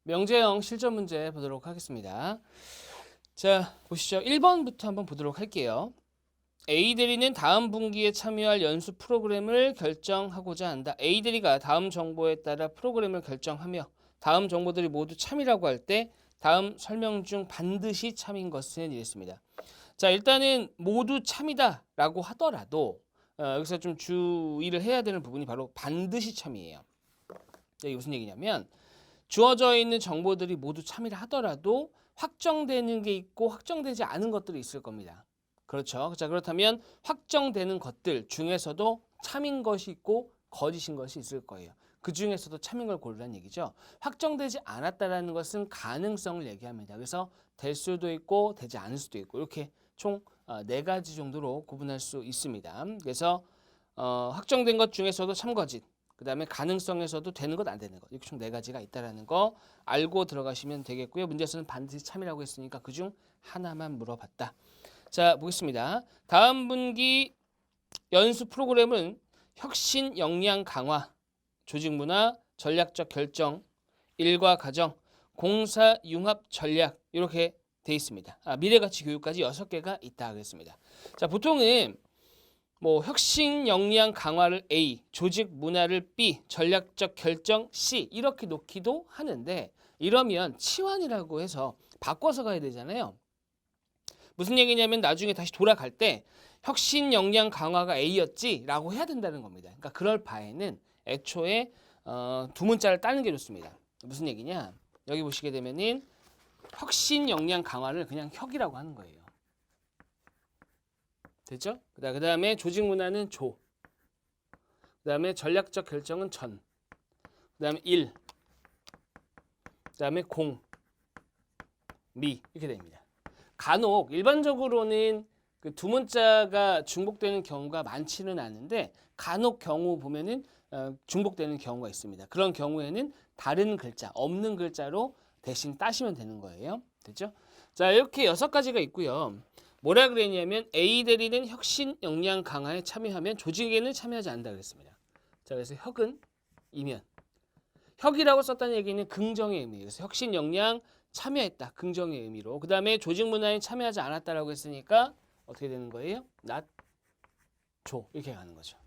명제형 실전 문제 보도록 하겠습니다. 자, 보시죠. 1번부터 한번 보도록 할게요. A 대리는 다음 분기에 참여할 연수 프로그램을 결정하고자 한다. A 대리가 다음 정보에 따라 프로그램을 결정하며 다음 정보들이 모두 참이라고 할 때 다음 설명 중 반드시 참인 것은 이랬습니다. 자, 일단은 모두 참이다라고 하더라도 여기서 좀 주의를 해야 되는 부분이 바로 반드시 참이에요. 이게 무슨 얘기냐면 주어져 있는 정보들이 모두 참이라 하더라도 확정되는 게 있고 확정되지 않은 것들이 있을 겁니다. 그렇죠. 자, 그렇다면 확정되는 것들 중에서도 참인 것이 있고 거짓인 것이 있을 거예요. 그 중에서도 참인 걸 고르라는 얘기죠. 확정되지 않았다라는 것은 가능성을 얘기합니다. 그래서 될 수도 있고 되지 않을 수도 있고 이렇게 총 4가지 정도로 구분할 수 있습니다. 그래서 확정된 것 중에서도 참거짓, 그 다음에 가능성에서도 되는 것 안 되는 것, 이렇게 총 4가지가 있다는 거 알고 들어가시면 되겠고요. 문제에서는 반드시 참이라고 했으니까 그중 하나만 물어봤다. 자, 보겠습니다. 다음 분기 연수 프로그램은 혁신 역량 강화, 조직 문화, 전략적 결정, 일과 가정, 공사 융합 전략 이렇게 돼 있습니다. 미래가치 교육까지 6개가 있다 그랬습니다. 자, 보통은 혁신 역량 강화를 A, 조직 문화를 B, 전략적 결정 C 이렇게 놓기도 하는데 이러면 치환이라고 해서 바꿔서 가야 되잖아요. 무슨 얘기냐면 나중에 다시 돌아갈 때 혁신 역량 강화가 A였지 라고 해야 된다는 겁니다. 그러니까 그럴 바에는 애초에 두 문자를 따는 게 좋습니다. 무슨 얘기냐? 여기 보시게 되면은 혁신 역량 강화를 그냥 혁이라고 하는 거예요. 됐죠? 그 다음에 조직 문화는 조. 그 다음에 전략적 결정은 전. 그 다음에 일. 그 다음에 공. 미. 이렇게 됩니다. 간혹 일반적으로는 그 두 문자가 중복되는 경우가 많지는 않은데 간혹 경우 보면은 중복되는 경우가 있습니다. 그런 경우에는 다른 글자, 없는 글자로 대신 따시면 되는 거예요. 됐죠? 자, 이렇게 6가지가 있고요. 뭐라 그랬냐면 A 대리는 혁신 역량 강화에 참여하면 조직에는 참여하지 않는다 그랬습니다. 자, 그래서 혁은 이면 혁이라고 썼다는 얘기는 긍정의 의미예요. 그래서 혁신 역량 참여했다. 긍정의 의미로. 그 다음에 조직 문화에 참여하지 않았다라고 했으니까 어떻게 되는 거예요? not 조 이렇게 가는 거죠.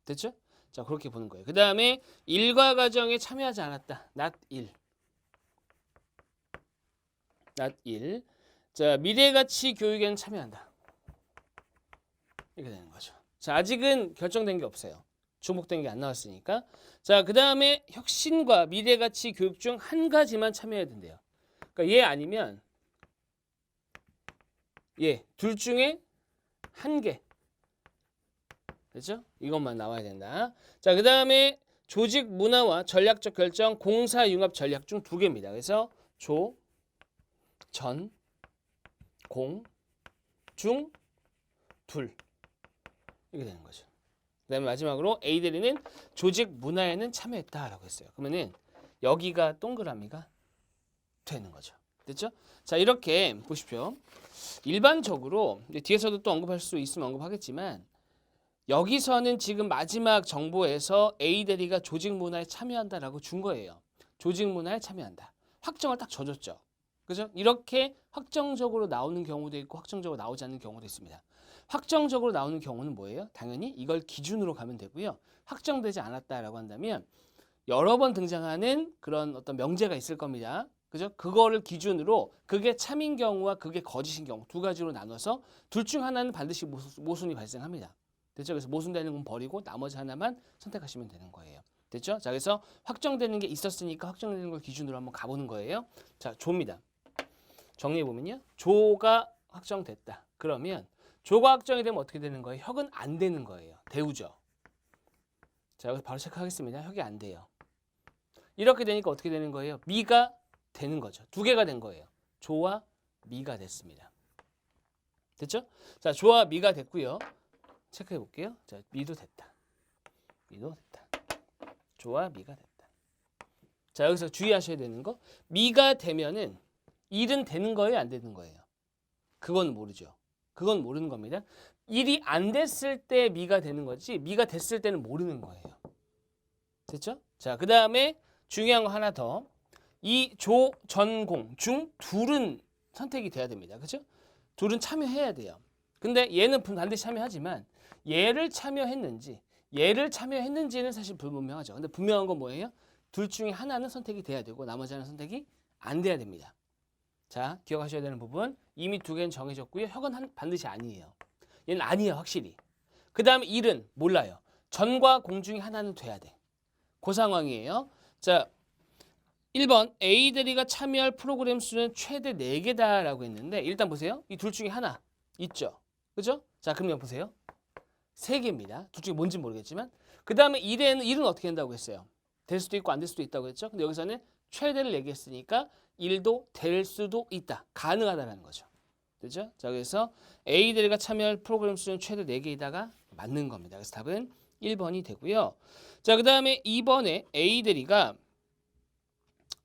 됐죠? 자, 그렇게 보는 거예요. 그 다음에 일과 가정에 참여하지 않았다. not 일. not 일. 자, 미래가치 교육에는 참여한다. 이렇게 되는 거죠. 자, 아직은 결정된 게 없어요. 중복된 게 안 나왔으니까. 자, 그 다음에 혁신과 미래가치 교육 중 한 가지만 참여해야 된대요. 그러니까 얘 아니면 얘 둘 중에 한 개. 됐죠? 이것만 나와야 된다. 자, 그 다음에 조직 문화와 전략적 결정, 공사 융합 전략 중 2개입니다. 그래서 조, 전, 공, 중, 둘. 이렇게 되는 거죠. 그 다음에 마지막으로 A 대리는 조직 문화에는 참여했다라고 했어요. 그러면은 여기가 동그라미가 되는 거죠. 됐죠? 자, 이렇게 보십시오. 일반적으로 뒤에서도 또 언급할 수 있으면 언급하겠지만 여기서는 지금 마지막 정보에서 A 대리가 조직 문화에 참여한다라고 준 거예요. 조직 문화에 참여한다. 확정을 딱 줘줬죠. 그죠? 이렇게 확정적으로 나오는 경우도 있고 확정적으로 나오지 않는 경우도 있습니다. 확정적으로 나오는 경우는 뭐예요? 당연히 이걸 기준으로 가면 되고요. 확정되지 않았다라고 한다면 여러 번 등장하는 그런 어떤 명제가 있을 겁니다. 그죠? 그거를 기준으로 그게 참인 경우와 그게 거짓인 경우 2가지로 나눠서 둘 중 하나는 반드시 모순이 발생합니다. 됐죠? 그래서 모순되는 건 버리고 나머지 하나만 선택하시면 되는 거예요. 됐죠? 자, 그래서 확정되는 게 있었으니까 확정되는 걸 기준으로 한번 가보는 거예요. 자, 조입니다. 정리해보면요. 조가 확정됐다. 그러면 조가 확정이 되면 어떻게 되는 거예요? 혁은 안 되는 거예요. 대우죠. 자, 여기서 바로 체크하겠습니다. 혁이 안 돼요. 이렇게 되니까 어떻게 되는 거예요? 미가 되는 거죠. 2개가 된 거예요. 조와 미가 됐습니다. 됐죠? 자, 조와 미가 됐고요. 체크해 볼게요. 자, 미도 됐다. 미도 됐다. 조와 미가 됐다. 자, 여기서 주의하셔야 되는 거. 미가 되면은 일은 되는 거예요, 안 되는 거예요? 그건 모르죠. 그건 모르는 겁니다. 일이 안 됐을 때 미가 되는 거지 미가 됐을 때는 모르는 거예요. 됐죠? 자, 그 다음에 중요한 거 하나 더. 이 조, 전, 공 중 둘은 선택이 돼야 됩니다. 그죠? 둘은 참여해야 돼요. 근데 얘는 반드시 참여하지만 얘를 참여했는지는 사실 불분명하죠. 근데 분명한 건 뭐예요? 둘 중에 하나는 선택이 돼야 되고 나머지 하나는 선택이 안 돼야 됩니다. 자, 기억하셔야 되는 부분. 이미 두 개는 정해졌고요. 혁은 반드시 아니에요. 얘는 아니에요, 확실히. 그 다음에 일은 몰라요. 전과 공 중에 하나는 돼야 돼. 그 상황이에요. 자, 1번 A 대리가 참여할 프로그램 수는 최대 4개다라고 했는데 일단 보세요. 이 둘 중에 하나 있죠. 그죠? 자, 그러면 보세요. 3개입니다. 둘 중에 뭔지 모르겠지만 그 다음에 일은 어떻게 된다고 했어요? 될 수도 있고 안 될 수도 있다고 했죠. 근데 여기서는 최대를 얘기했으니까 1도 될 수도 있다. 가능하다는 거죠. 그죠? 자, 그래서 A 대리가 참여할 프로그램 수는 최대 4개이다가 맞는 겁니다. 그래서 답은 1번이 되고요. 자, 그 다음에 2번에 A 대리가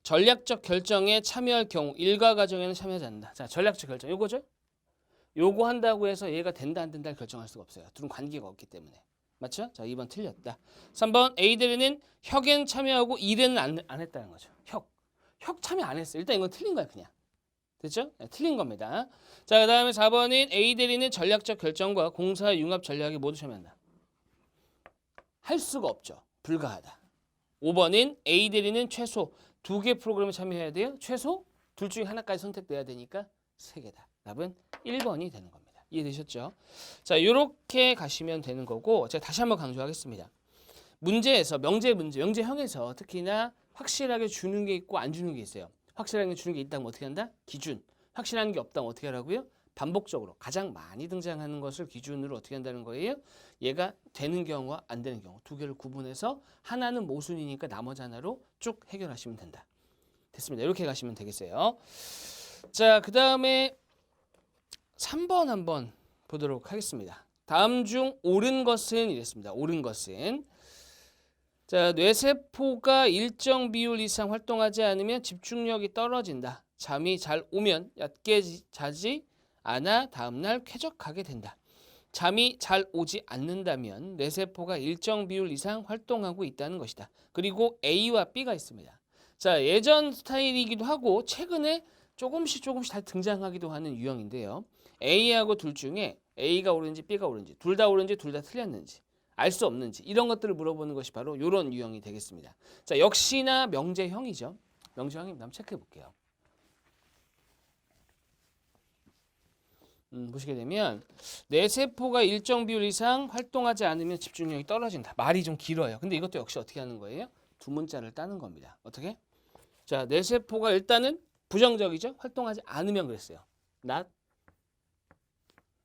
전략적 결정에 참여할 경우 일과 과정에는 참여하지 않는다. 자, 전략적 결정 요거죠? 요거 한다고 해서 얘가 된다 안 된다를 결정할 수가 없어요. 둘은 관계가 없기 때문에. 맞죠? 자, 2번 틀렸다. 3번 A 대리는 혁엔 참여하고 일에는 안 했다는 거죠. 혁 참여 안 했어요. 일단 이건 틀린 거야, 그냥. 됐죠? 네, 틀린 겁니다. 자, 그 다음에 4번인 A 대리는 전략적 결정과 공사 융합 전략에 모두 참여한다. 할 수가 없죠. 불가하다. 5번인 A 대리는 최소 2개 프로그램에 참여해야 돼요. 최소 둘 중에 하나까지 선택돼야 되니까 3개다. 답은 1번이 되는 겁니다. 이해되셨죠? 자, 이렇게 가시면 되는 거고 제가 다시 한번 강조하겠습니다. 문제에서 명제형에서 특히나 확실하게 주는 게 있고 안 주는 게 있어요. 확실하게 주는 게 있다면 어떻게 한다? 기준. 확실한 게 없다면 어떻게 하라고요? 반복적으로 가장 많이 등장하는 것을 기준으로 어떻게 한다는 거예요? 얘가 되는 경우와 안 되는 경우 두 개를 구분해서 하나는 모순이니까 나머지 하나로 쭉 해결하시면 된다. 됐습니다. 이렇게 가시면 되겠어요. 자, 그 다음에 3번 한번 보도록 하겠습니다. 다음 중 옳은 것은 이랬습니다. 옳은 것은 자, 뇌세포가 일정 비율 이상 활동하지 않으면 집중력이 떨어진다. 잠이 잘 오면 얕게 자지 않아 다음날 쾌적하게 된다. 잠이 잘 오지 않는다면 뇌세포가 일정 비율 이상 활동하고 있다는 것이다. 그리고 A와 B가 있습니다. 자, 예전 스타일이기도 하고 최근에 조금씩 다 등장하기도 하는 유형인데요. A하고 둘 중에 A가 옳은지 B가 옳은지 둘 다 옳은지 둘 다 틀렸는지 알 수 없는지 이런 것들을 물어보는 것이 바로 이런 유형이 되겠습니다. 자, 역시나 명제형이죠. 명제형입니다. 한번 체크해 볼게요. 보시게 되면 뇌세포가 일정 비율 이상 활동하지 않으면 집중력이 떨어진다. 말이 좀 길어요. 근데 이것도 역시 어떻게 하는 거예요? 두 문자를 따는 겁니다. 어떻게? 자, 뇌세포가 일단은 부정적이죠. 활동하지 않으면 그랬어요. not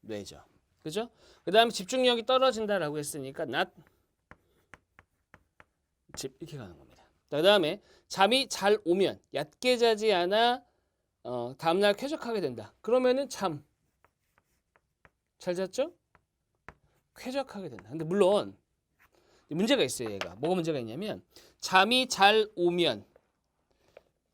뇌죠. 그죠? 그 다음에 집중력이 떨어진다라고 했으니까 not 집 이렇게 가는 겁니다. 그 다음에 잠이 잘 오면 얕게 자지 않아 다음날 쾌적하게 된다. 그러면은 잘 잤죠? 쾌적하게 된다. 근데 물론 문제가 있어요. 얘가 뭐가 문제가 있냐면 잠이 잘 오면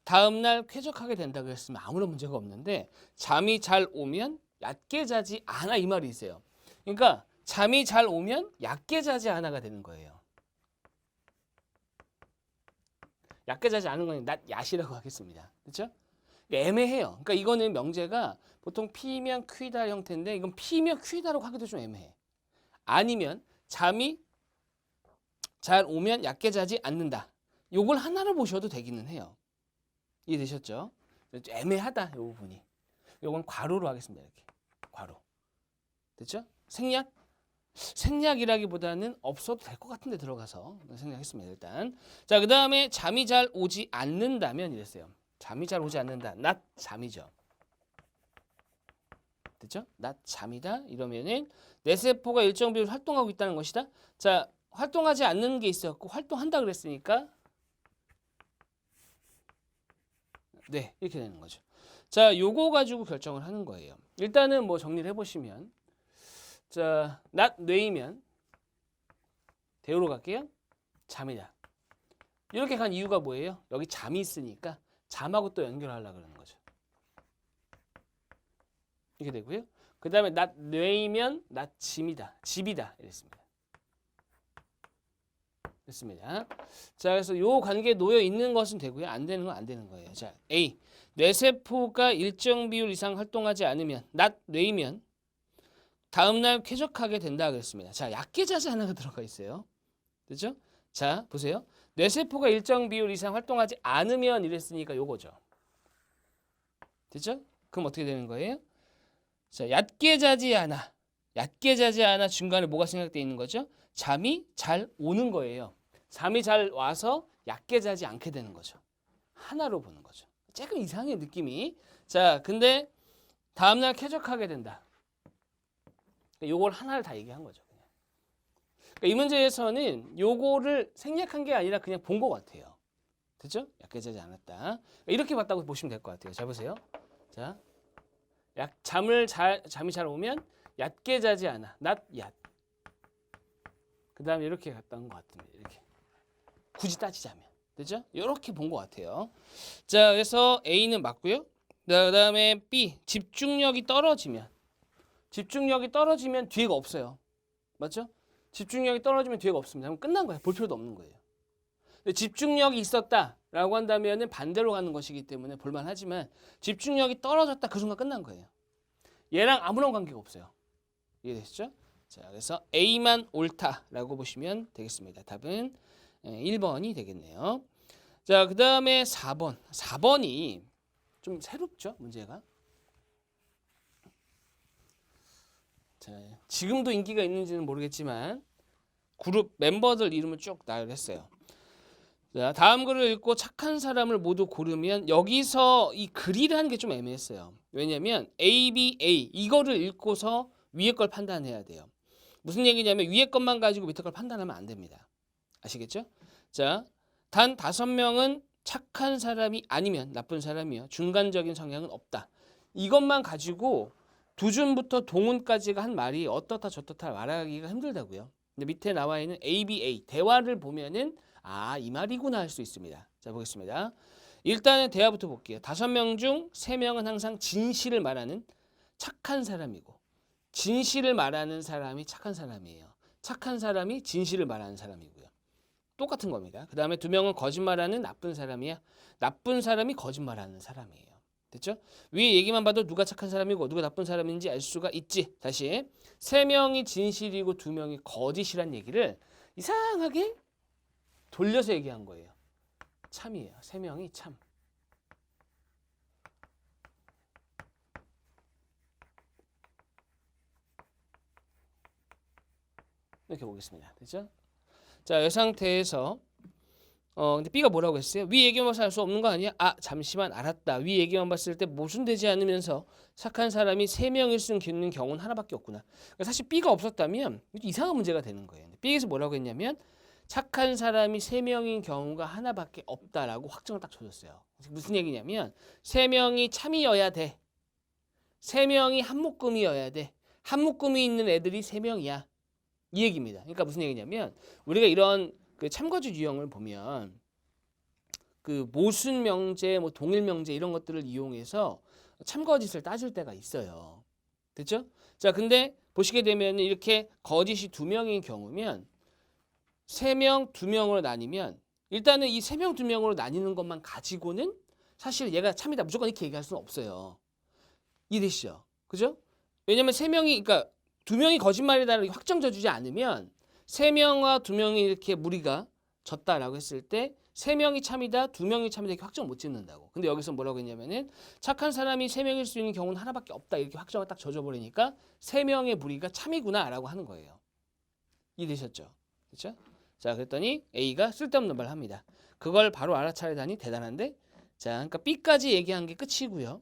다음날 쾌적하게 된다고 했으면 아무런 문제가 없는데 잠이 잘 오면 얕게 자지 않아 이 말이 있어요. 그러니까 잠이 잘 오면 얕게 자지 않아가 되는 거예요. 얕게 자지 않은 건 낮 얕이라고 하겠습니다. 그렇죠? 애매해요. 그러니까 이거는 명제가 보통 P면 Q다 형태인데 이건 P면 Q다라고 하기도 좀 애매해. 아니면 잠이 잘 오면 얕게 자지 않는다. 요걸 하나를 보셔도 되기는 해요. 이해되셨죠? 애매하다 이 부분이. 요건 괄호로 하겠습니다. 이렇게 괄호. 됐죠? 생략이라기보다는 없어도 될 것 같은데 들어가서 생략했습니다. 일단. 자, 그 다음에 잠이 잘 오지 않는다면 이랬어요. 잠이 잘 오지 않는다. not 잠이죠. 됐죠? not 잠이다. 이러면은 뇌세포가 일정 비율 활동하고 있다는 것이다. 자, 활동하지 않는 게 있었고 활동한다 그랬으니까 네, 이렇게 되는 거죠. 자, 요거 가지고 결정을 하는 거예요. 일단은 뭐 정리를 해보시면 자, not 뇌이면 대우로 갈게요. 잠이다. 이렇게 간 이유가 뭐예요? 여기 잠이 있으니까 잠하고 또 연결하려고 그러는 거죠. 이렇게 되고요. 그 다음에 not 뇌이면 not 집이다. 이랬습니다. 됐습니다. 자, 그래서 요 관계에 놓여 있는 것은 되고요. 안 되는 건 안 되는 거예요. 자, A. 뇌세포가 일정 비율 이상 활동하지 않으면, 뇌이면 다음날 쾌적하게 된다 그랬습니다. 자, 약계자지 하나가 들어가 있어요. 그죠? 자, 보세요. 뇌세포가 일정 비율 이상 활동하지 않으면 이랬으니까 요거죠. 됐죠? 그럼 어떻게 되는 거예요? 자, 얕게 자지 않아. 얕게 자지 않아 중간에 뭐가 생각되어 있는 거죠? 잠이 잘 오는 거예요. 잠이 잘 와서 얕게 자지 않게 되는 거죠. 하나로 보는 거죠. 조금 이상해 느낌이. 자, 근데 다음날 쾌적하게 된다. 요걸 하나를 다 얘기한 거죠. 그냥. 그러니까 이 문제에서는 요거를 생략한 게 아니라 그냥 본 것 같아요. 됐죠? 얕게 자지 않았다. 그러니까 이렇게 봤다고 보시면 될 것 같아요. 자, 보세요. 자, 잠이 잘 오면 얕게 자지 않아. not 얕. 그 다음에 이렇게 갔다 온 것 같은데 이렇게 굳이 따지자면 되죠? 이렇게 본 것 같아요. 자, 그래서 A는 맞고요. 그 다음에 B 집중력이 떨어지면 뒤에가 없어요. 맞죠? 집중력이 떨어지면 뒤에가 없습니다. 그럼 끝난 거예요. 볼 필요도 없는 거예요. 근데 집중력이 있었다라고 한다면 반대로 가는 것이기 때문에 볼만하지만 집중력이 떨어졌다 그 순간 끝난 거예요. 얘랑 아무런 관계가 없어요. 이해되시죠? 자, 그래서 A만 옳다라고 보시면 되겠습니다. 답은 1번이 되겠네요. 자, 그 다음에 4번. 4번이 좀 새롭죠, 문제가. 자, 지금도 인기가 있는지는 모르겠지만 그룹 멤버들 이름을 쭉 나열했어요. 자, 다음 글을 읽고 착한 사람을 모두 고르면 여기서 이 글이라는 게 좀 애매했어요. 왜냐면 A, B, A 이거를 읽고서 위에 걸 판단해야 돼요. 무슨 얘기냐면 위에 것만 가지고 밑에 걸 판단하면 안 됩니다. 아시겠죠? 자, 단 5명은 착한 사람이 아니면 나쁜 사람이요. 중간적인 성향은 없다. 이것만 가지고 두준부터 동훈까지가 한 말이 어떻다 저떻다 말하기가 힘들다고요. 근데 밑에 나와 있는 ABA 대화를 보면은 이 말이구나 할 수 있습니다. 자, 보겠습니다. 일단은 대화부터 볼게요. 5명 중 3명은 항상 진실을 말하는 착한 사람이고 진실을 말하는 사람이 착한 사람이에요. 착한 사람이 진실을 말하는 사람이고요. 똑같은 겁니다. 그 다음에 2명은 거짓말하는 나쁜 사람이야. 나쁜 사람이 거짓말하는 사람이에요. 됐죠? 위에 얘기만 봐도 누가 착한 사람이고 누가 나쁜 사람인지 알 수가 있지. 다시 3명이 진실이고 2명이 거짓이란 얘기를 이상하게 돌려서 얘기한 거예요. 참이에요. 3명이 참. 이렇게 보겠습니다. 됐죠? 자, 이 상태에서 근데 B가 뭐라고 했어요? 위 얘기만 봐서 알 수 없는 거 아니야? 잠시만 알았다. 위 얘기만 봤을 때 모순되지 않으면서 착한 사람이 3명일 수 있는 경우는 하나밖에 없구나. 그러니까 사실 B가 없었다면 이상한 문제가 되는 거예요. B에서 뭐라고 했냐면 착한 사람이 3명인 경우가 하나밖에 없다라고 확정을 딱 줘줬어요. 무슨 얘기냐면 3명이 참이어야 돼. 3명이 한 묶음이어야 돼. 한 묶음이 있는 애들이 3명이야. 이 얘기입니다. 그러니까 무슨 얘기냐면 우리가 이런 그 참거주 유형을 보면 그 모순 명제, 뭐 동일 명제 이런 것들을 이용해서 참거짓을 따질 때가 있어요. 됐죠? 자, 근데 보시게 되면 이렇게 거짓이 2명인 경우면 3명, 2명으로 나뉘면 일단은 이 3명, 2명으로 나뉘는 것만 가지고는 사실 얘가 참이다 무조건 이렇게 얘기할 수는 없어요. 이해되시죠? 그죠? 왜냐면 3명이 그러니까 2명이 거짓말이다라고 확정져주지 않으면 3명과 2명이 이렇게 무리가 졌다라고 했을 때 3명이 참이다, 2명이 참이다 이렇게 확정 못 짓는다고. 근데 여기서 뭐라고 했냐면은 착한 사람이 3명일 수 있는 경우는 하나밖에 없다 이렇게 확정을 딱 져줘버리니까 3명의 무리가 참이구나라고 하는 거예요. 이해되셨죠? 그렇죠? 자, 그랬더니 A가 쓸데없는 말을 합니다. 그걸 바로 알아차리다니 대단한데? 자, 그러니까 B까지 얘기한 게 끝이고요.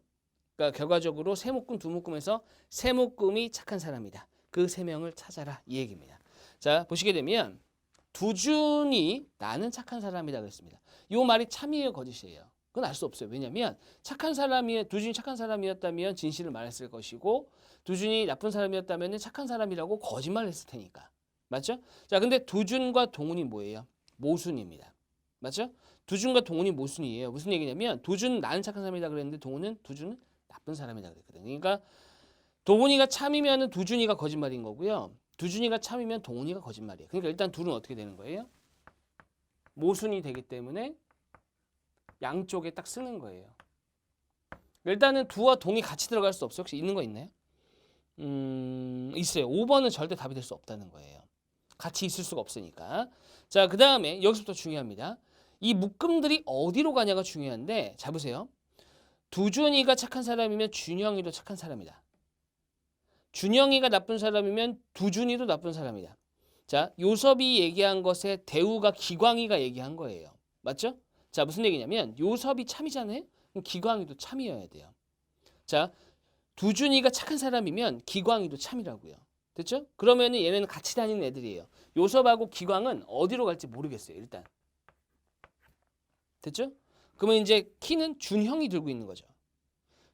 그러니까 결과적으로 세 묶음, 두 묶음에서 세 묶음이 착한 사람이다. 그 3명을 찾아라 이 얘기입니다. 자, 보시게 되면 두준이 나는 착한 사람이다 그랬습니다. 이 말이 참이에요 거짓이에요? 그건 알 수 없어요. 왜냐하면 두준이 착한 사람이었다면 진실을 말했을 것이고 두준이 나쁜 사람이었다면 착한 사람이라고 거짓말을 했을 테니까. 맞죠? 자, 근데 두준과 동훈이 뭐예요? 모순입니다. 맞죠? 두준과 동훈이 모순이에요. 무슨 얘기냐면 두준 나는 착한 사람이다 그랬는데 두준은 나쁜 사람이다 그랬거든요. 그러니까 동훈이가 참이면 두준이가 거짓말인 거고요. 두준이가 참이면 동훈이가 거짓말이에요. 그러니까 일단 둘은 어떻게 되는 거예요? 모순이 되기 때문에 양쪽에 딱 쓰는 거예요. 일단은 두와 동이 같이 들어갈 수 없어요. 혹시 있는 거 있나요? 있어요. 5번은 절대 답이 될 수 없다는 거예요. 같이 있을 수가 없으니까. 자, 그 다음에 여기서부터 중요합니다. 이 묶음들이 어디로 가냐가 중요한데, 자 보세요. 두준이가 착한 사람이면 준영이도 착한 사람이다. 준영이가 나쁜 사람이면 두준이도 나쁜 사람이다. 자, 요섭이 얘기한 것에 대우가 기광이가 얘기한 거예요. 맞죠? 자, 무슨 얘기냐면 요섭이 참이잖아요. 그럼 기광이도 참이어야 돼요. 자, 두준이가 착한 사람이면 기광이도 참이라고요. 됐죠? 그러면 얘네는 같이 다니는 애들이에요. 요섭하고 기광은 어디로 갈지 모르겠어요. 일단. 됐죠? 그러면 이제 키는 준형이 들고 있는 거죠.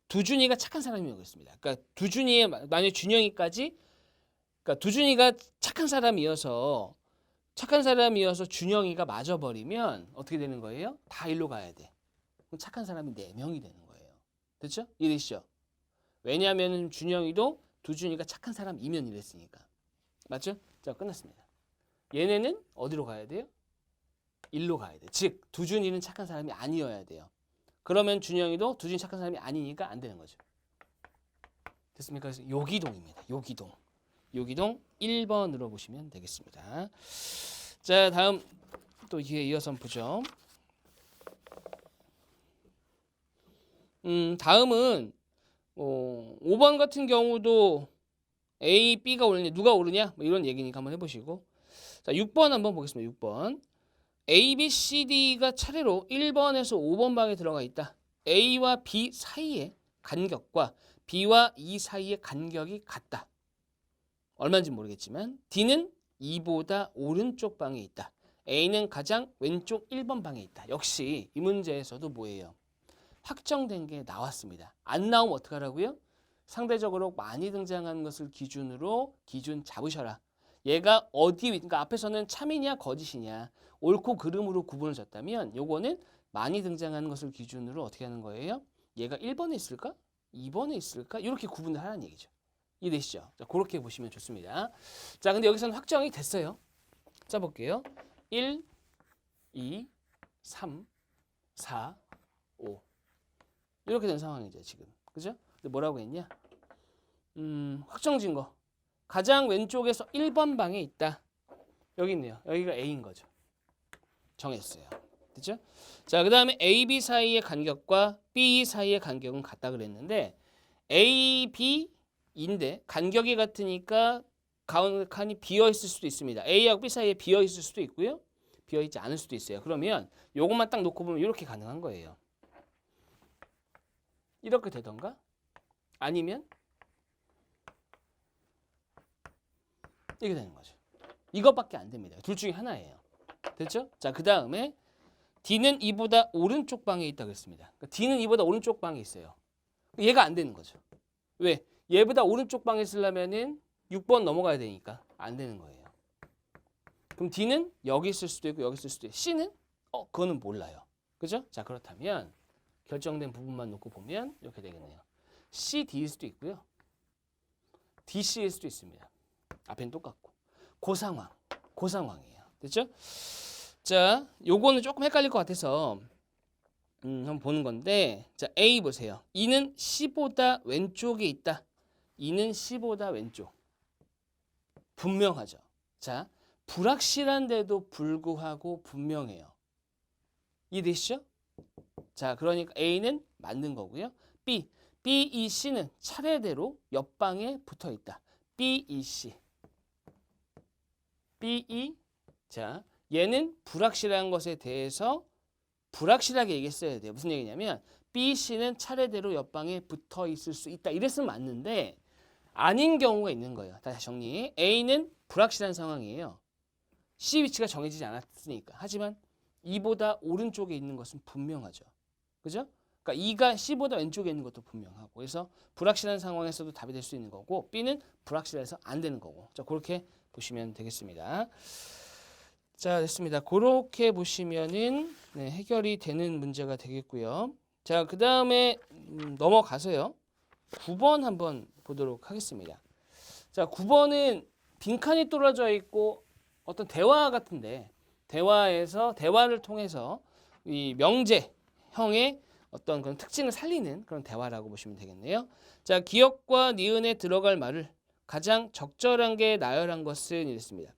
두준이가 착한 사람이었습니다. 그러니까 두준이의 만약 준영이까지, 그러니까 두준이가 착한 사람이어서 준영이가 맞아버리면 어떻게 되는 거예요? 다 일로 가야 돼. 그럼 착한 사람이 4명이 되는 거예요. 됐죠? 이해되시죠? 왜냐하면 준영이도 두준이가 착한 사람이면 이랬으니까. 맞죠? 자, 끝났습니다. 얘네는 어디로 가야 돼요? 일로 가야 돼. 즉 두준이는 착한 사람이 아니어야 돼요. 그러면 준영이도 두준이 착한 사람이 아니니까 안 되는 거죠. 됐습니까? 그래서 요기동입니다. 요기동. 요기동 1번으로 보시면 되겠습니다. 자, 다음 또 이어서 보죠. 다음은 5번 같은 경우도 A, B가 오르냐, 누가 오르냐 뭐 이런 얘기니까 한번 해보시고. 자, 6번 한번 보겠습니다. 6번. A, B, C, D가 차례로 1번에서 5번 방에 들어가 있다. A와 B 사이의 간격과 B와 E 사이의 간격이 같다. 얼마인지 모르겠지만 D는 E보다 오른쪽 방에 있다. A는 가장 왼쪽 1번 방에 있다. 역시 이 문제에서도 뭐예요? 확정된 게 나왔습니다. 안 나오면 어떡하라고요? 상대적으로 많이 등장하는 것을 기준으로 기준 잡으셔라. 얘가 어디, 그러니까 앞에서는 참이냐 거짓이냐 옳고 그름으로 구분을 줬다면 요거는 많이 등장하는 것을 기준으로 어떻게 하는 거예요? 얘가 1번에 있을까? 2번에 있을까? 이렇게 구분을 하라는 얘기죠. 이해되시죠? 자, 그렇게 보시면 좋습니다. 자, 근데 여기서는 확정이 됐어요. 짜 볼게요. 1, 2, 3, 4, 5 이렇게 된 상황이죠, 지금. 그죠? 근데 뭐라고 했냐? 확정 증거. 가장 왼쪽에서 1번 방에 있다. 여기 있네요. 여기가 A인 거죠. 정했어요. 됐죠? 자, 그 다음에 A, B 사이의 간격과 B 사이의 간격은 같다 그랬는데 A, B인데 간격이 같으니까 가운데 칸이 비어 있을 수도 있습니다. A하고 B 사이에 비어 있을 수도 있고요. 비어 있지 않을 수도 있어요. 그러면 요것만 딱 놓고 보면 이렇게 가능한 거예요. 이렇게 되던가 아니면 이렇게 되는 거죠. 이것밖에 안 됩니다. 둘 중에 하나예요. 됐죠? 자, 그 다음에 D는 이보다 오른쪽 방에 있다 그랬습니다. 그러니까 D는 이보다 오른쪽 방에 있어요. 얘가 안 되는 거죠. 왜? 얘보다 오른쪽 방에 있으려면은 6번 넘어가야 되니까 안 되는 거예요. 그럼 D는 여기 있을 수도 있고 여기 있을 수도 있고 C는 그거는 몰라요. 그죠? 자, 그렇다면 결정된 부분만 놓고 보면 이렇게 되겠네요. C, D일 수도 있고요. D, C일 수도 있습니다. 앞에는 똑같고. 그 상황이에요. 됐죠? 자, 요거는 조금 헷갈릴 것 같아서 한번 보는 건데, 자, A 보세요. E는 C보다 왼쪽에 있다. E는 C보다 왼쪽. 분명하죠. 자, 불확실한데도 불구하고 분명해요. 이해되시죠? 자, 그러니까 A는 맞는 거고요. B, E, C는 차례대로 옆방에 붙어 있다. B, E, C. B, E. 자, 얘는 불확실한 것에 대해서 불확실하게 얘기했어야 돼요. 무슨 얘기냐면 B, C는 차례대로 옆방에 붙어 있을 수 있다. 이랬으면 맞는데 아닌 경우가 있는 거예요. 다시 정리. A는 불확실한 상황이에요. C 위치가 정해지지 않았으니까. 하지만 E보다 오른쪽에 있는 것은 분명하죠. 그죠? 그러니까 E가 C보다 왼쪽에 있는 것도 분명하고. 그래서 불확실한 상황에서도 답이 될 수 있는 거고 B는 불확실해서 안 되는 거고. 자, 그렇게 보시면 되겠습니다. 자, 됐습니다. 그렇게 보시면은 해결이 되는 문제가 되겠고요. 자, 그 다음에 넘어가서요. 9번 한번 보도록 하겠습니다. 자, 9번은 빈칸이 떨어져 있고 어떤 대화 같은데 대화를 통해서 이 명제형의 어떤 그런 특징을 살리는 그런 대화라고 보시면 되겠네요. 자, 기역과 니은에 들어갈 말을 가장 적절한 게 나열한 것은 이랬습니다.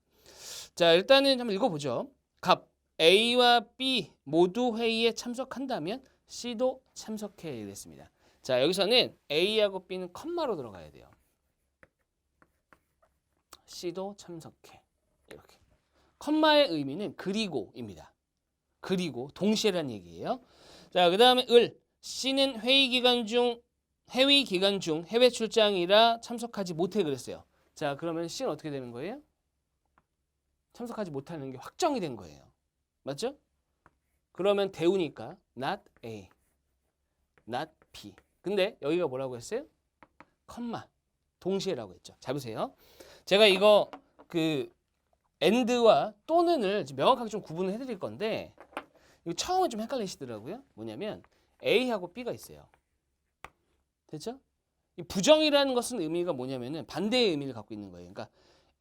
자, 일단은 한번 읽어보죠. 갑 A와 B 모두 회의에 참석한다면 C도 참석해 이랬습니다. 자, 여기서는 A하고 B는 컴마로 들어가야 돼요. C도 참석해. 이렇게. 컴마의 의미는 그리고입니다. 그리고 동시에라는 얘기예요. 자, 그다음에 C는 회의 기간 중 해외 출장이라 참석하지 못해 그랬어요. 자, 그러면 C는 어떻게 되는 거예요? 참석하지 못하는 게 확정이 된 거예요. 맞죠? 그러면 대우니까 not A, not B. 근데 여기가 뭐라고 했어요? 컴마, 동시에라고 했죠. 잘 보세요. 제가 이거 and와 또는을 명확하게 좀 구분을 해드릴 건데 이거 처음에 좀 헷갈리시더라고요. 뭐냐면 A하고 B가 있어요. 됐죠? 이 부정이라는 것은 의미가 뭐냐면은 반대의 의미를 갖고 있는 거예요. 그러니까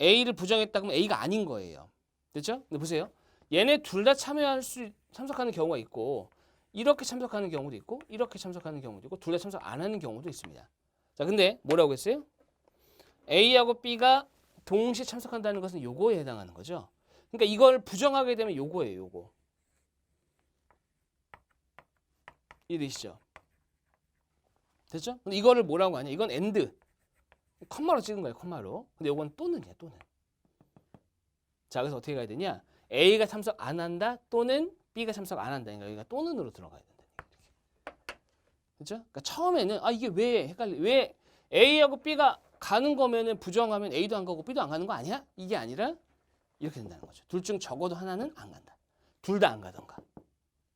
A를 부정했다 그러면 A가 아닌 거예요. 됐죠? 근데 보세요. 얘네 둘 다 참석하는 경우가 있고 이렇게 참석하는 경우도 있고 이렇게 참석하는 경우도 있고 둘 다 참석 안 하는 경우도 있습니다. 자, 근데 뭐라고 했어요? A하고 B가 동시에 참석한다는 것은 요거에 해당하는 거죠. 그러니까 이걸 부정하게 되면 요거예요, 요거. 이해되시죠? 됐죠? 근데 이거를 뭐라고 하냐? 이건 and. 컴마로 찍은 거예요, 컴마로. 근데 요건 또는이야, 또는. 자, 그래서 어떻게 가야 되냐? A가 참석 안 한다 또는 B가 참석 안 한다. 그러니까 여기가 또는으로 들어가야 된다. 그렇죠? 그러니까 처음에는 이게 왜 헷갈리? 왜 A하고 B가 가는 거면은 부정하면 A도 안 가고 B도 안 가는 거 아니야? 이게 아니라 이렇게 된다는 거죠. 둘 중 적어도 하나는 안 간다. 둘 다 안 가던가.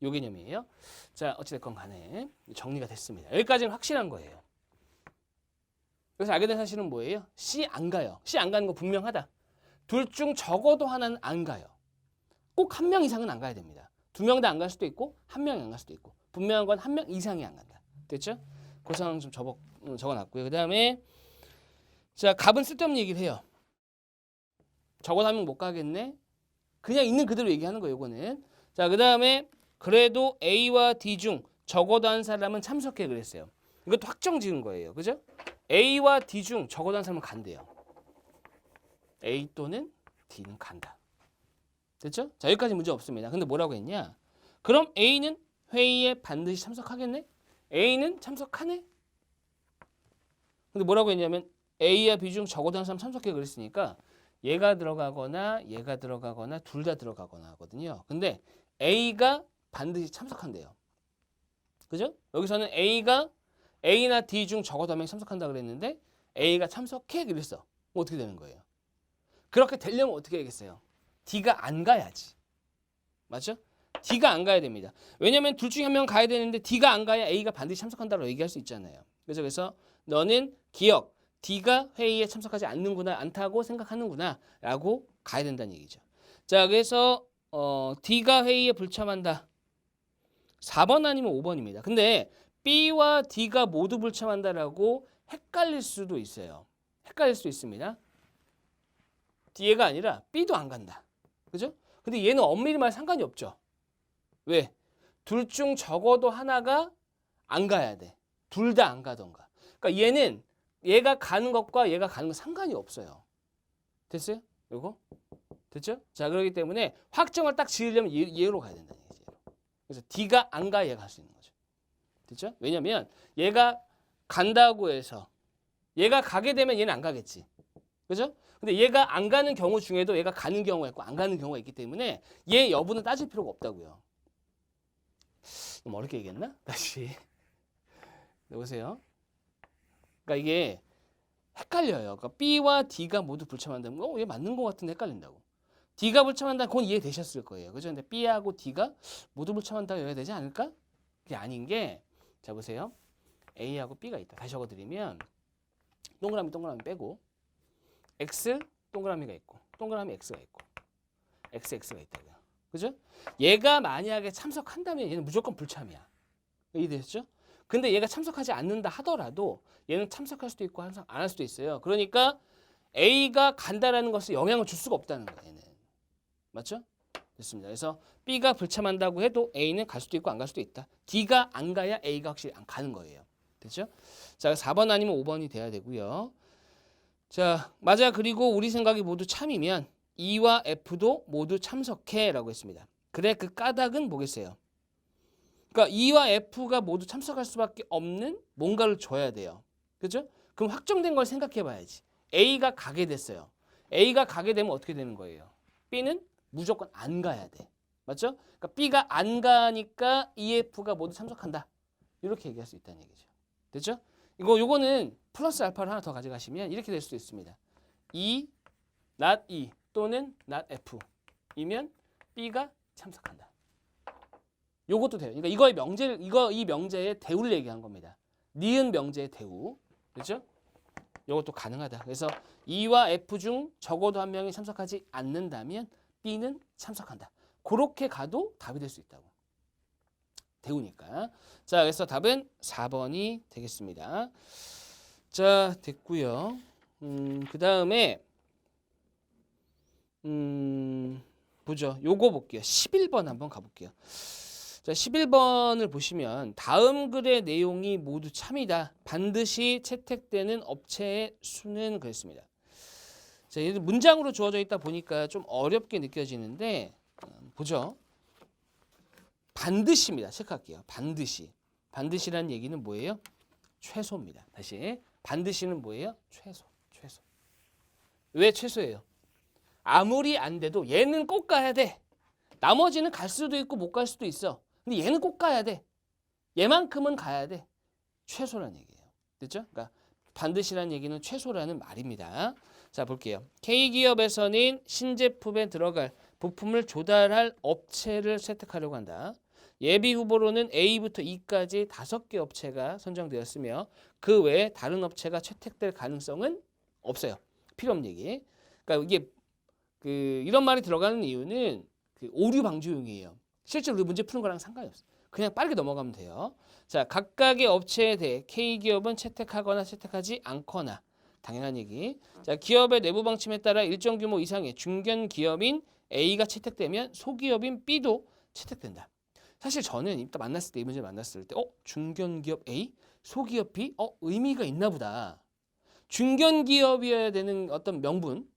요 개념이에요. 자, 어찌됐건 간에 정리가 됐습니다. 여기까지는 확실한 거예요. 그래서 알게 된 사실은 뭐예요? C 안 가요. C 안 가는 거 분명하다. 둘 중 적어도 하나는 안 가요. 꼭 한 명 이상은 안 가야 됩니다. 두 명 다 안 갈 수도 있고 한 명이 안 갈 수도 있고 분명한 건 한 명 이상이 안 간다. 됐죠? 그 상황 좀 적어놨고요. 그 다음에 자, 갑은 쓸데없는 얘기를 해요. 적어도 한 명 못 가겠네. 그냥 있는 그대로 얘기하는 거예요. 이거는. 자, 그 다음에 그래도 A와 D 중 적어도 한 사람은 참석해 그랬어요. 이것도 확정 지은 거예요. 그죠? A와 D 중 적어도 한 사람은 간대요. A 또는 D는 간다. 됐죠? 자, 여기까지 문제 없습니다. 근데 뭐라고 했냐? 그럼 A는 회의에 반드시 참석하겠네? A는 참석하네? 근데 뭐라고 했냐면 A와 B 중 적어도 한 사람 참석해 그랬으니까 얘가 들어가거나 둘 다 들어가거나 하거든요. 근데 A가 반드시 참석한대요. 그죠? 여기서는 A나 D 중 적어도 한 명 참석한다 그랬는데 A가 참석해 그랬어. 뭐 어떻게 되는 거예요? 그렇게 되려면 어떻게 해야겠어요? D가 안 가야지. 맞죠? D가 안 가야 됩니다. 왜냐면 둘 중에 한 명 가야 되는데 D가 안 가야 A가 반드시 참석한다고 얘기할 수 있잖아요. 그래서 너는 기억, D가 회의에 참석하지 않다고 생각하는구나 라고 가야 된다는 얘기죠. 자, 그래서 D가 회의에 불참한다. 4번 아니면 5번입니다. 근데 B와 D가 모두 불참한다라고 헷갈릴 수도 있어요. 헷갈릴 수 있습니다. D가 아니라 B도 안 간다. 그죠? 근데 얘는 엄밀히 말해 상관이 없죠. 왜? 둘 중 적어도 하나가 안 가야 돼. 둘 다 안 가던가. 그러니까 얘가 가는 것과 얘가 가는 건 상관이 없어요. 됐어요? 요거? 됐죠? 자, 그렇기 때문에 확정을 딱 지으려면 얘로 가야 된다는 얘기죠. 그래서 D가 안 가야 얘가 갈 수 있는 거죠. 됐죠? 왜냐면 얘가 간다고 해서 얘가 가게 되면 얘는 안 가겠지. 그죠? 근데 얘가 안 가는 경우 중에도 얘가 가는 경우가 있고 안 가는 경우가 있기 때문에 얘 여부는 따질 필요가 없다고요. 너무 어렵게 얘기했나? 다시. 보세요. 그러니까 이게 헷갈려요. 그러니까 B와 D가 모두 불참한다면 얘 맞는 것 같은데 헷갈린다고. D가 불참한다 그건 이해되셨을 거예요. 그죠? 근데 B하고 D가 모두 불참한다고 해야 되지 않을까? 그게 아닌 게 자 보세요. A하고 B가 있다. 다시 적어드리면 동그라미 빼고 X 동그라미가 있고 동그라미 X가 있고 XX가 있다고요. 그죠? 얘가 만약에 참석한다면 얘는 무조건 불참이야. 이해되셨죠? 근데 얘가 참석하지 않는다 하더라도 얘는 참석할 수도 있고 항상 안 할 수도 있어요. 그러니까 A가 간다라는 것을 영향을 줄 수가 없다는 거예요. 얘는. 맞죠? 됐습니다. 그래서 B가 불참한다고 해도 A는 갈 수도 있고 안 갈 수도 있다. D가 안 가야 A가 확실히 안 가는 거예요. 됐죠? 자, 4번 아니면 5번이 돼야 되고요. 자, 맞아. 그리고 우리 생각이 모두 참이면 E와 F도 모두 참석해 라고 했습니다. 그래, 그 까닭은 뭐겠어요? 그러니까 E와 F가 모두 참석할 수밖에 없는 뭔가를 줘야 돼요. 그죠? 그럼 확정된 걸 생각해 봐야지. A가 가게 됐어요. A가 가게 되면 어떻게 되는 거예요? B는 무조건 안 가야 돼. 맞죠? 그러니까 B가 안 가니까 EF가 모두 참석한다. 이렇게 얘기할 수 있다는 얘기죠. 됐죠? 요거는 플러스 알파를 하나 더 가져가시면 이렇게 될 수도 있습니다. E, not E 또는 not F 이면 B가 참석한다. 요것도 돼요. 그러니까 이 명제의 대우를 얘기한 겁니다. 니은 명제의 대우. 그렇죠? 요것도 가능하다. 그래서 E와 F 중 적어도 한 명이 참석하지 않는다면 B는 참석한다. 그렇게 가도 답이 될 수 있다고. 대우니까. 자, 그래서 답은 4번이 되겠습니다. 자, 됐고요. 그다음에 보죠. 요거 볼게요. 11번 한번 가볼게요. 자, 11번을 보시면 다음 글의 내용이 모두 참이다. 반드시 채택되는 업체의 수는 그랬습니다. 자, 얘도 문장으로 주어져 있다 보니까 좀 어렵게 느껴지는데 보죠. 반드시입니다. 체크할게요. 반드시. 반드시라는 얘기는 뭐예요? 최소입니다. 다시. 반드시는 뭐예요? 최소. 왜 최소예요? 아무리 안 돼도 얘는 꼭 가야 돼. 나머지는 갈 수도 있고 못 갈 수도 있어. 근데 얘는 꼭 가야 돼. 얘만큼은 가야 돼. 최소라는 얘기예요. 됐죠? 그러니까 반드시라는 얘기는 최소라는 말입니다. 자, 볼게요. K기업에서는 신제품에 들어갈 부품을 조달할 업체를 채택하려고 한다. 예비 후보로는 A부터 E까지 5개 업체가 선정되었으며 그 외에 다른 업체가 채택될 가능성은 없어요. 필요 없는 얘기. 그러니까 이게 이런 말이 들어가는 이유는 오류 방지용이에요. 실제로 우리 문제 푸는 거랑 상관이 없어요. 그냥 빠르게 넘어가면 돼요. 자, 각각의 업체에 대해 K기업은 채택하거나 채택하지 않거나 당연한 얘기. 자, 기업의 내부 방침에 따라 일정 규모 이상의 중견 기업인 A가 채택되면 소기업인 B도 채택된다. 사실 저는 이따 만났을 때 이 문제 만났을 때 중견 기업 A, 소기업 B 의미가 있나 보다. 중견 기업이어야 되는 어떤 명분,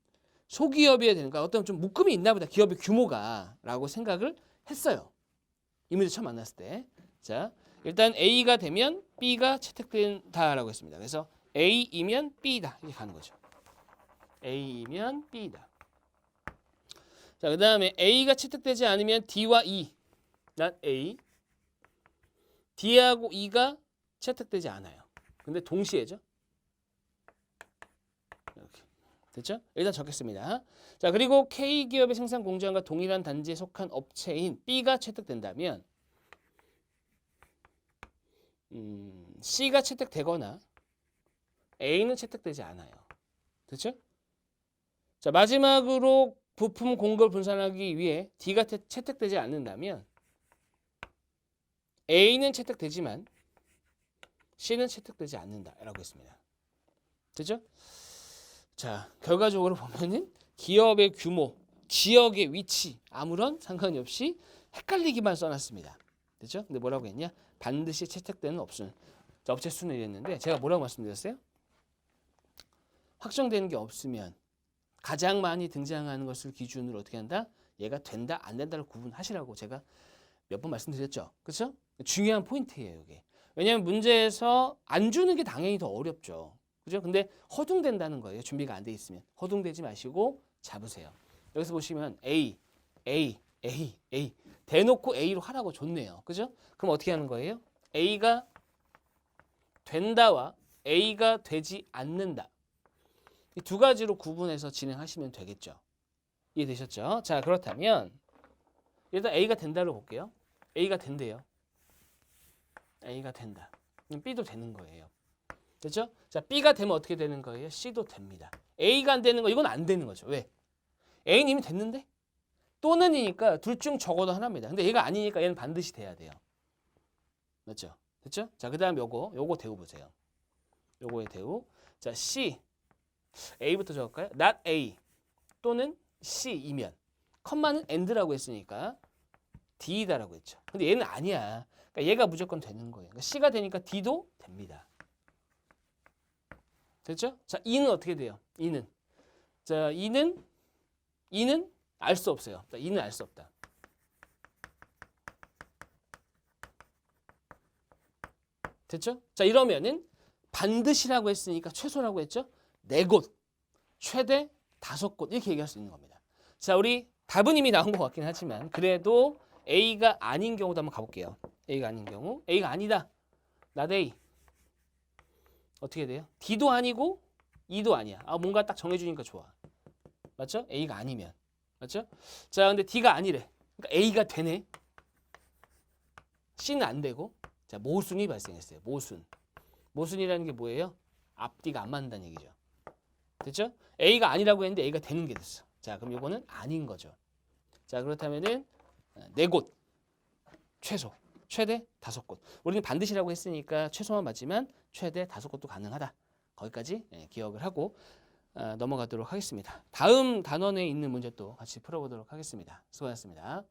소기업이어야 되는 어떤 좀 묶음이 있나 보다. 기업의 규모가라고 생각을 했어요. 이 문제 처음 만났을 때. 자, 일단 A가 되면 B가 채택된다라고 했습니다. 그래서 A이면 B다 이렇게 가는 거죠. A이면 B다. 자, 그 다음에 A가 채택되지 않으면 D와 E, not A. D하고 E가 채택되지 않아요. 근데 동시에죠. 이렇게. 됐죠? 일단 적겠습니다. 자, 그리고 K기업의 생산 공장과 동일한 단지에 속한 업체인 B가 채택된다면 C가 채택되거나 A는 채택되지 않아요. 됐죠? 자, 마지막으로 부품 공급을 분산하기 위해 D가 채택되지 않는다면 A는 채택되지만 C는 채택되지 않는다라고 했습니다. 됐죠? 자, 결과적으로 보면은 기업의 규모, 지역의 위치 아무런 상관이 없이 헷갈리기만 써놨습니다. 됐죠? 근데 뭐라고 했냐? 반드시 채택되는 업수는 업체 수는 이랬는데 제가 뭐라고 말씀드렸어요? 확정되는 게 없으면 가장 많이 등장하는 것을 기준으로 어떻게 한다? 얘가 된다, 안 된다를 구분하시라고 제가 몇 번 말씀드렸죠. 그렇죠? 중요한 포인트예요, 이게. 왜냐하면 문제에서 안 주는 게 당연히 더 어렵죠. 그죠? 근데 허둥댄다는 거예요. 준비가 안 돼 있으면. 허둥대지 마시고 잡으세요. 여기서 보시면 A. 대놓고 A로 하라고 줬네요. 그죠? 그럼 어떻게 하는 거예요? A가 된다와 A가 되지 않는다. 이 두 가지로 구분해서 진행하시면 되겠죠. 이해되셨죠? 자, 그렇다면 일단 A가 된다로 볼게요. A가 된대요. A가 된다. 그럼 B도 되는 거예요. 됐죠? 자, B가 되면 어떻게 되는 거예요? C도 됩니다. A가 안 되는 거 이건 안 되는 거죠. 왜? A는 이미 됐는데? 또는이니까 둘 중 적어도 하나입니다. 근데 얘가 아니니까 얘는 반드시 돼야 돼요. 맞죠? 됐죠? 자, 그 다음 요거 대우 보세요. 요거의 대우. 자, C. A부터 적을까요? not A 또는 C이면 컴마는 and라고 했으니까 D다라고 했죠. 근데 얘는 아니야. 그러니까 얘가 무조건 되는 거예요. 그러니까 C가 되니까 D도 됩니다. 됐죠? 자, E는 어떻게 돼요? E는 자, E는 알 수 없어요. 자, E는 알 수 없다. 됐죠? 자, 이러면은 반드시라고 했으니까 최소라고 했죠? 4곳, 최대 5곳 이렇게 얘기할 수 있는 겁니다. 자, 우리 답은 이미 나온 것 같긴 하지만 그래도 A가 아닌 경우도 한번 가볼게요. A가 아닌 경우, A가 아니다. not A. 어떻게 돼요? D도 아니고 E도 아니야. 아, 뭔가 딱 정해주니까 좋아. 맞죠? A가 아니면. 맞죠? 자, 근데 D가 아니래. 그러니까 A가 되네. C는 안 되고. 자, 모순이 발생했어요. 모순. 모순이라는 게 뭐예요? 앞뒤가 안 맞는다는 얘기죠. 됐죠? A가 아니라고 했는데 A가 되는 게 됐어. 자, 그럼 이거는 아닌 거죠. 자, 그렇다면은 4곳 최소, 최대 5곳. 우리는 반드시라고 했으니까 최소만 맞지만 최대 5곳도 가능하다. 거기까지 기억을 하고 넘어가도록 하겠습니다. 다음 단원에 있는 문제 또 같이 풀어보도록 하겠습니다. 수고하셨습니다.